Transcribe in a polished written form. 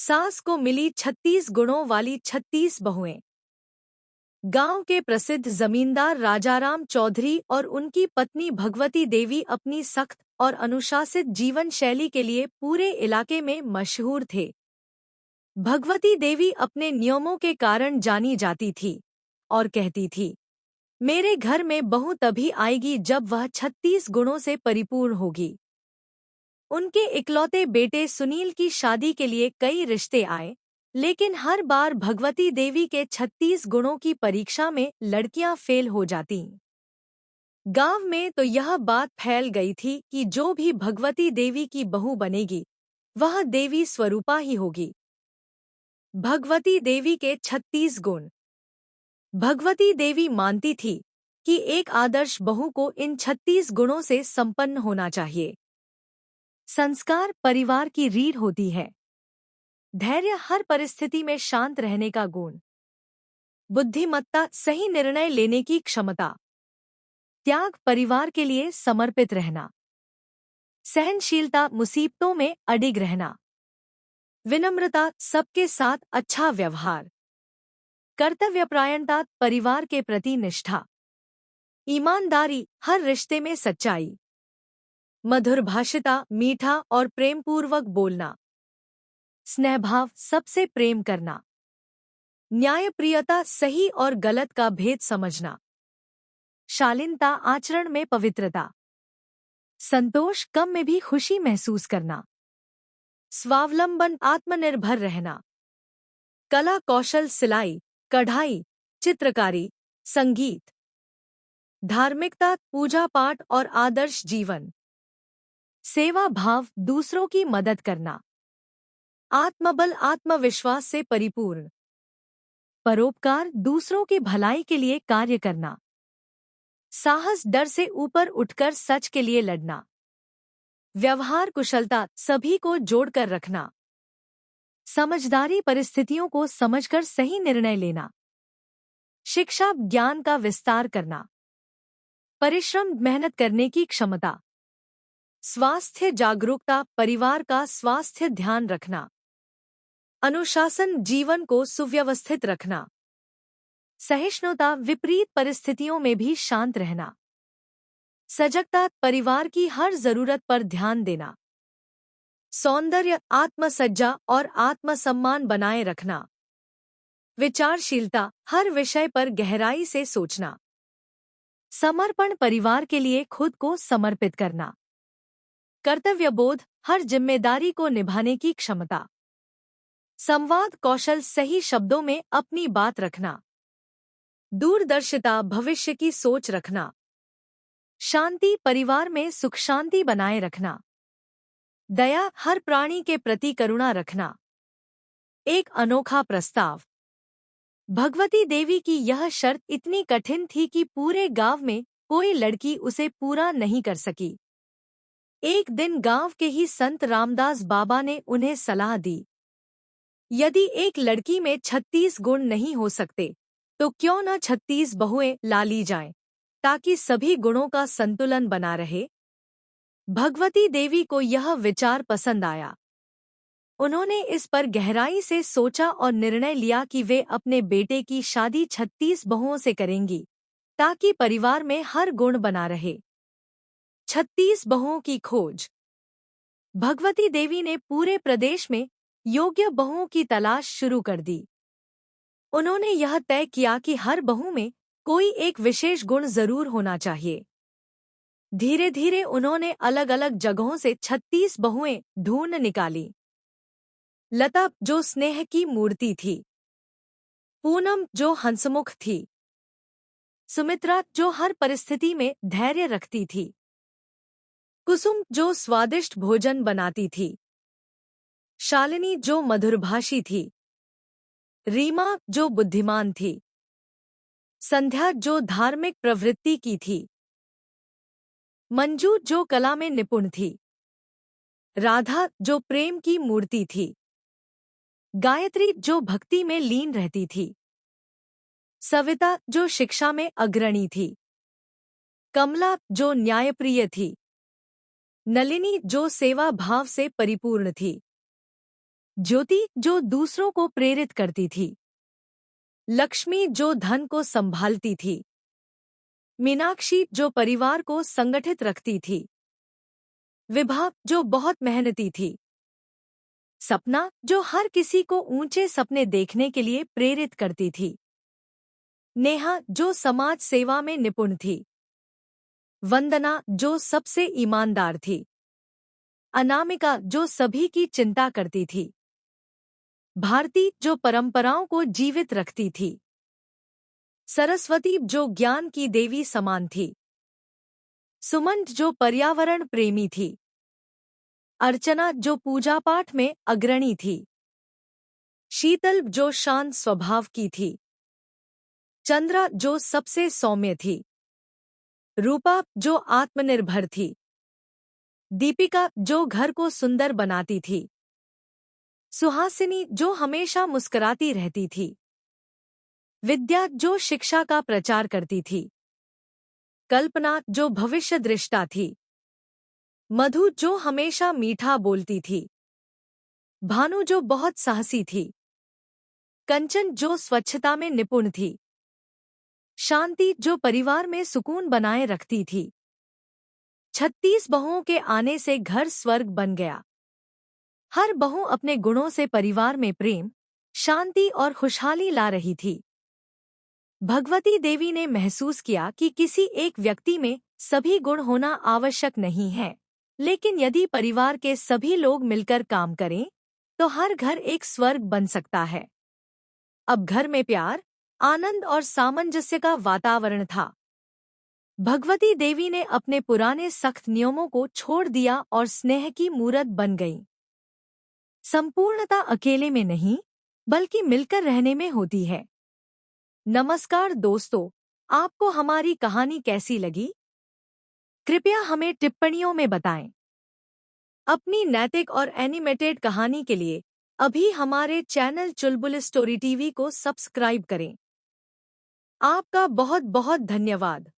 सास को मिली 36 गुणों वाली 36 बहुएं। गांव के प्रसिद्ध जमींदार राजाराम चौधरी और उनकी पत्नी भगवती देवी अपनी सख्त और अनुशासित जीवन शैली के लिए पूरे इलाके में मशहूर थे। भगवती देवी अपने नियमों के कारण जानी जाती थी और कहती थी, मेरे घर में बहू तभी आएगी जब वह 36 गुणों से परिपूर्ण होगी। उनके इकलौते बेटे सुनील की शादी के लिए कई रिश्ते आए, लेकिन हर बार भगवती देवी के 36 गुणों की परीक्षा में लड़कियां फेल हो जातीं। गांव में तो यह बात फैल गई थी कि जो भी भगवती देवी की बहू बनेगी वह देवी स्वरूपा ही होगी। भगवती देवी के 36 गुण। भगवती देवी मानती थी कि एक आदर्श बहू को इन 36 गुणों से संपन्न होना चाहिए। संस्कार परिवार की रीढ़ होती है। धैर्य हर परिस्थिति में शांत रहने का गुण। बुद्धिमत्ता सही निर्णय लेने की क्षमता। त्याग परिवार के लिए समर्पित रहना। सहनशीलता मुसीबतों में अडिग रहना। विनम्रता सबके साथ अच्छा व्यवहार। कर्तव्यपरायणता परिवार के प्रति निष्ठा। ईमानदारी हर रिश्ते में सच्चाई। मधुरभाषिता मीठा और प्रेमपूर्वक बोलना। स्नेहभाव सबसे प्रेम करना। न्यायप्रियता सही और गलत का भेद समझना। शालीनता आचरण में पवित्रता। संतोष कम में भी खुशी महसूस करना। स्वावलंबन आत्मनिर्भर रहना। कला कौशल सिलाई कढ़ाई चित्रकारी संगीत। धार्मिकता पूजा पाठ और आदर्श जीवन। सेवा भाव दूसरों की मदद करना। आत्मबल आत्मविश्वास से परिपूर्ण। परोपकार दूसरों की भलाई के लिए कार्य करना। साहस डर से ऊपर उठकर सच के लिए लड़ना। व्यवहार कुशलता सभी को जोड़कर रखना। समझदारी परिस्थितियों को समझकर सही निर्णय लेना। शिक्षा ज्ञान का विस्तार करना। परिश्रम मेहनत करने की क्षमता। स्वास्थ्य जागरूकता परिवार का स्वास्थ्य ध्यान रखना। अनुशासन जीवन को सुव्यवस्थित रखना। सहिष्णुता विपरीत परिस्थितियों में भी शांत रहना। सजगता परिवार की हर जरूरत पर ध्यान देना। सौंदर्य आत्मसज्जा और आत्मसम्मान बनाए रखना। विचारशीलता हर विषय पर गहराई से सोचना। समर्पण परिवार के लिए खुद को समर्पित करना। कर्तव्यबोध हर जिम्मेदारी को निभाने की क्षमता। संवाद कौशल सही शब्दों में अपनी बात रखना। दूरदर्शिता भविष्य की सोच रखना। शांति परिवार में सुख शांति बनाए रखना। दया हर प्राणी के प्रति करुणा रखना। एक अनोखा प्रस्ताव। भगवती देवी की यह शर्त इतनी कठिन थी कि पूरे गांव में कोई लड़की उसे पूरा नहीं कर सकी। एक दिन गांव के ही संत रामदास बाबा ने उन्हें सलाह दी, यदि एक लड़की में 36 गुण नहीं हो सकते तो क्यों न 36 बहुएं ला ली जाएं, ताकि सभी गुणों का संतुलन बना रहे। भगवती देवी को यह विचार पसंद आया। उन्होंने इस पर गहराई से सोचा और निर्णय लिया कि वे अपने बेटे की शादी 36 बहुओं से करेंगी, ताकि परिवार में हर गुण बना रहे। 36 बहुओं की खोज। भगवती देवी ने पूरे प्रदेश में योग्य बहुओं की तलाश शुरू कर दी। उन्होंने यह तय किया कि हर बहू में कोई एक विशेष गुण जरूर होना चाहिए। धीरे धीरे उन्होंने अलग अलग जगहों से 36 बहुएं ढूंढ निकाली। लता जो स्नेह की मूर्ति थी। पूनम जो हंसमुख थी। सुमित्रा जो हर परिस्थिति में धैर्य रखती थी। कुसुम जो स्वादिष्ट भोजन बनाती थी। शालिनी जो मधुरभाषी थी। रीमा जो बुद्धिमान थी। संध्या जो धार्मिक प्रवृत्ति की थी। मंजू जो कला में निपुण थी। राधा जो प्रेम की मूर्ति थी। गायत्री जो भक्ति में लीन रहती थी। सविता जो शिक्षा में अग्रणी थी। कमला जो न्यायप्रिय थी। नलिनी जो सेवा भाव से परिपूर्ण थी। ज्योति जो दूसरों को प्रेरित करती थी, लक्ष्मी जो धन को संभालती थी, मीनाक्षी जो परिवार को संगठित रखती थी, विभा जो बहुत मेहनती थी, सपना जो हर किसी को ऊंचे सपने देखने के लिए प्रेरित करती थी, नेहा जो समाज सेवा में निपुण थी, वंदना जो सबसे ईमानदार थी, अनामिका जो सभी की चिंता करती थी, भारती जो परंपराओं को जीवित रखती थी, सरस्वती जो ज्ञान की देवी समान थी, सुमन जो पर्यावरण प्रेमी थी, अर्चना जो पूजा पाठ में अग्रणी थी, शीतल जो शांत स्वभाव की थी, चंद्रा जो सबसे सौम्य थी, रूपा जो आत्मनिर्भर थी, दीपिका जो घर को सुंदर बनाती थी, सुहासिनी जो हमेशा मुस्कुराती रहती थी, विद्या जो शिक्षा का प्रचार करती थी, कल्पना जो भविष्य दृष्टा थी, मधु जो हमेशा मीठा बोलती थी, भानु जो बहुत साहसी थी, कंचन जो स्वच्छता में निपुण थी, शांति जो परिवार में सुकून बनाए रखती थी। 36 बहुओं के आने से घर स्वर्ग बन गया। हर बहू अपने गुणों से परिवार में प्रेम, शांति और खुशहाली ला रही थी। भगवती देवी ने महसूस किया कि किसी एक व्यक्ति में सभी गुण होना आवश्यक नहीं है, लेकिन यदि परिवार के सभी लोग मिलकर काम करें तो हर घर एक स्वर्ग बन सकता है। अब घर में प्यार, आनंद और सामंजस्य का वातावरण था। भगवती देवी ने अपने पुराने सख्त नियमों को छोड़ दिया और स्नेह की मूरत बन गई। संपूर्णता अकेले में नहीं, बल्कि मिलकर रहने में होती है। नमस्कार दोस्तों, आपको हमारी कहानी कैसी लगी? कृपया हमें टिप्पणियों में बताएं। अपनी नैतिक और एनिमेटेड कहानी के लिए अभी हमारे चैनल चुलबुल स्टोरी टीवी को सब्सक्राइब करें। आपका बहुत बहुत धन्यवाद।